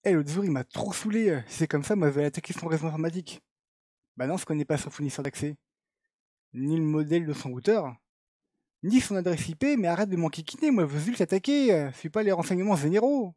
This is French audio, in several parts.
L'autre jour, il m'a trop saoulé. Si c'est comme ça, moi, je vais attaquer son réseau informatique. Bah non, je connais pas son fournisseur d'accès, ni le modèle de son routeur, ni son adresse IP, mais arrête de m'enquiquiner, moi, je veux juste l'attaquer. Je suis pas les renseignements généraux.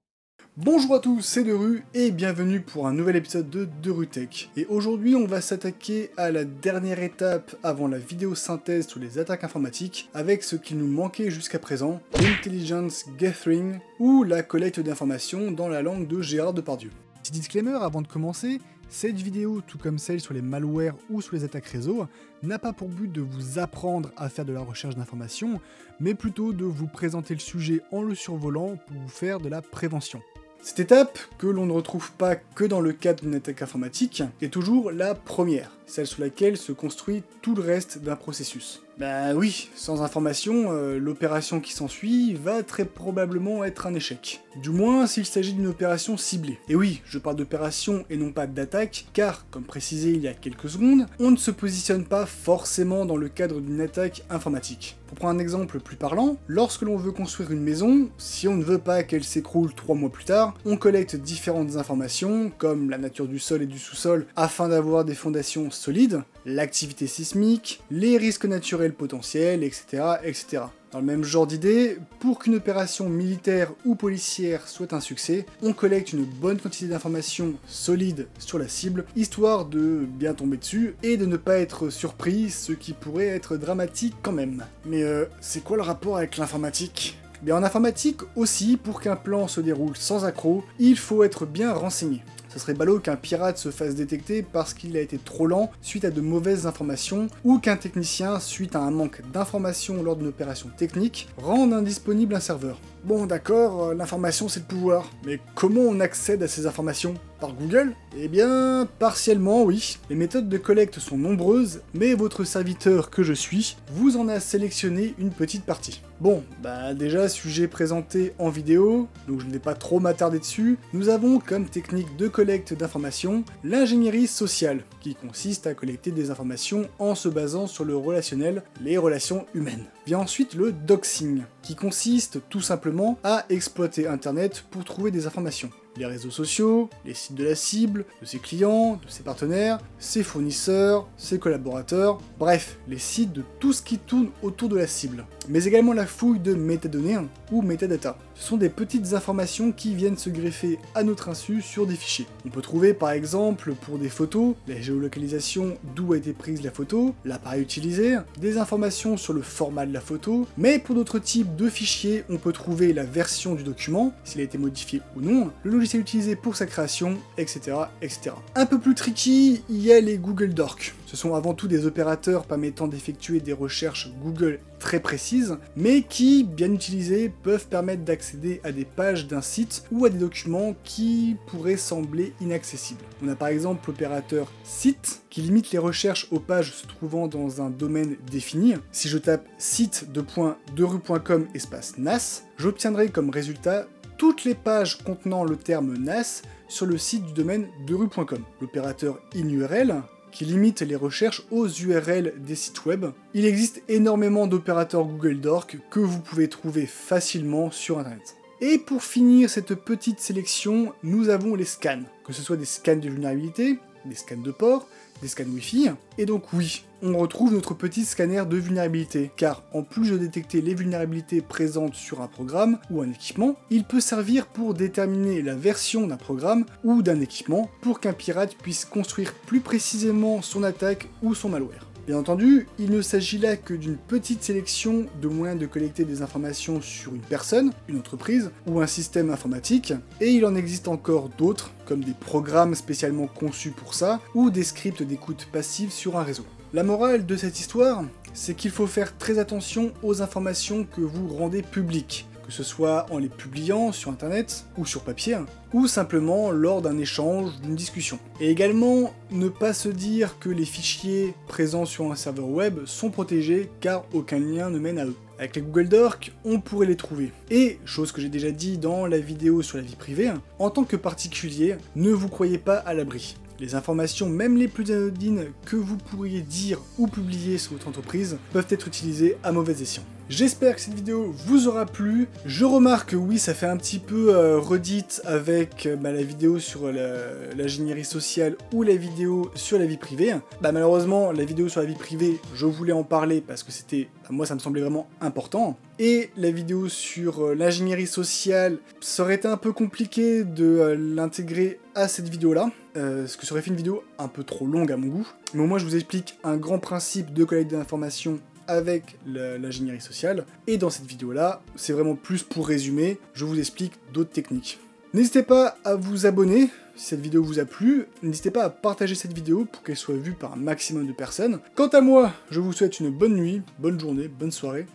Bonjour à tous, c'est Deru et bienvenue pour un nouvel épisode de Deru Tech. Et aujourd'hui, on va s'attaquer à la dernière étape avant la vidéo synthèse sur les attaques informatiques avec ce qui nous manquait jusqu'à présent, l'intelligence gathering ou la collecte d'informations dans la langue de Gérard Depardieu. Petit disclaimer avant de commencer, cette vidéo, tout comme celle sur les malwares ou sur les attaques réseau, n'a pas pour but de vous apprendre à faire de la recherche d'informations, mais plutôt de vous présenter le sujet en le survolant pour vous faire de la prévention. Cette étape, que l'on ne retrouve pas que dans le cadre d'une attaque informatique, est toujours la première, celle sur laquelle se construit tout le reste d'un processus. Bah oui, sans information, l'opération qui s'ensuit va très probablement être un échec. Du moins s'il s'agit d'une opération ciblée. Et oui, je parle d'opération et non pas d'attaque, car, comme précisé il y a quelques secondes, on ne se positionne pas forcément dans le cadre d'une attaque informatique. Pour prendre un exemple plus parlant, lorsque l'on veut construire une maison, si on ne veut pas qu'elle s'écroule 3 mois plus tard, on collecte différentes informations, comme la nature du sol et du sous-sol, afin d'avoir des fondations solides, l'activité sismique, les risques naturels potentiels, etc., etc. Dans le même genre d'idée, pour qu'une opération militaire ou policière soit un succès, on collecte une bonne quantité d'informations solides sur la cible, histoire de bien tomber dessus et de ne pas être surpris, ce qui pourrait être dramatique quand même. Mais c'est quoi le rapport avec l'informatique ? Bien en informatique aussi, pour qu'un plan se déroule sans accroc, il faut être bien renseigné. Ce serait ballot qu'un pirate se fasse détecter parce qu'il a été trop lent suite à de mauvaises informations, ou qu'un technicien, suite à un manque d'informations lors d'une opération technique, rende indisponible un serveur. Bon d'accord, l'information c'est le pouvoir, mais comment on accède à ces informations ? Par Google ? Eh bien, partiellement oui. Les méthodes de collecte sont nombreuses, mais votre serviteur que je suis vous en a sélectionné une petite partie. Bon, bah déjà sujet présenté en vidéo, donc je ne vais pas trop m'attarder dessus, nous avons comme technique de collecte d'informations l'ingénierie sociale, qui consiste à collecter des informations en se basant sur le relationnel, les relations humaines. Vient ensuite le doxing, qui consiste tout simplement à exploiter Internet pour trouver des informations. Les réseaux sociaux, les sites de la cible, de ses clients, de ses partenaires, ses fournisseurs, ses collaborateurs, bref, les sites de tout ce qui tourne autour de la cible. Mais également la fouille de métadonnées ou métadata. Ce sont des petites informations qui viennent se greffer à notre insu sur des fichiers. On peut trouver par exemple pour des photos, la géolocalisation d'où a été prise la photo, l'appareil utilisé, des informations sur le format de la photo, mais pour d'autres types de fichiers, on peut trouver la version du document, s'il a été modifié ou non, le logiciel utilisé pour sa création, etc., etc. Un peu plus tricky, il y a les Google Docs. Ce sont avant tout des opérateurs permettant d'effectuer des recherches Google très précises, mais qui, bien utilisés, peuvent permettre d'accéder à des pages d'un site ou à des documents qui pourraient sembler inaccessibles. On a par exemple l'opérateur site, qui limite les recherches aux pages se trouvant dans un domaine défini. Si je tape site.deru.com espace NAS, j'obtiendrai comme résultat toutes les pages contenant le terme NAS sur le site du domaine deru.com. L'opérateur inURL, qui limite les recherches aux URL des sites web. Il existe énormément d'opérateurs Google Docs que vous pouvez trouver facilement sur Internet. Et pour finir cette petite sélection, nous avons les scans, que ce soit des scans de vulnérabilité, des scans de port, des scans Wi-Fi, et donc oui, on retrouve notre petit scanner de vulnérabilité, car en plus de détecter les vulnérabilités présentes sur un programme ou un équipement, il peut servir pour déterminer la version d'un programme ou d'un équipement pour qu'un pirate puisse construire plus précisément son attaque ou son malware. Bien entendu, il ne s'agit là que d'une petite sélection de moyens de collecter des informations sur une personne, une entreprise ou un système informatique, et il en existe encore d'autres, comme des programmes spécialement conçus pour ça, ou des scripts d'écoute passive sur un réseau. La morale de cette histoire, c'est qu'il faut faire très attention aux informations que vous rendez publiques, que ce soit en les publiant sur internet ou sur papier, ou simplement lors d'un échange, d'une discussion. Et également, ne pas se dire que les fichiers présents sur un serveur web sont protégés car aucun lien ne mène à eux. Avec les Google Docs, on pourrait les trouver. Et, chose que j'ai déjà dit dans la vidéo sur la vie privée, en tant que particulier, ne vous croyez pas à l'abri. Les informations, même les plus anodines, que vous pourriez dire ou publier sur votre entreprise, peuvent être utilisées à mauvais escient. J'espère que cette vidéo vous aura plu. Je remarque que oui, ça fait un petit peu redite avec la vidéo sur l'ingénierie sociale ou la vidéo sur la vie privée. Malheureusement, la vidéo sur la vie privée, je voulais en parler parce que c'était, moi ça me semblait vraiment important. Et la vidéo sur l'ingénierie sociale, ça aurait été un peu compliqué de l'intégrer à cette vidéo-là, parce que ça aurait fait une vidéo un peu trop longue à mon goût. Mais au moins je vous explique un grand principe de collecte d'informations avec l'ingénierie sociale. Et dans cette vidéo-là, c'est vraiment plus pour résumer, je vous explique d'autres techniques. N'hésitez pas à vous abonner si cette vidéo vous a plu, n'hésitez pas à partager cette vidéo pour qu'elle soit vue par un maximum de personnes. Quant à moi, je vous souhaite une bonne nuit, bonne journée, bonne soirée,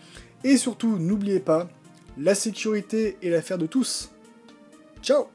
et surtout n'oubliez pas, la sécurité est l'affaire de tous. Ciao!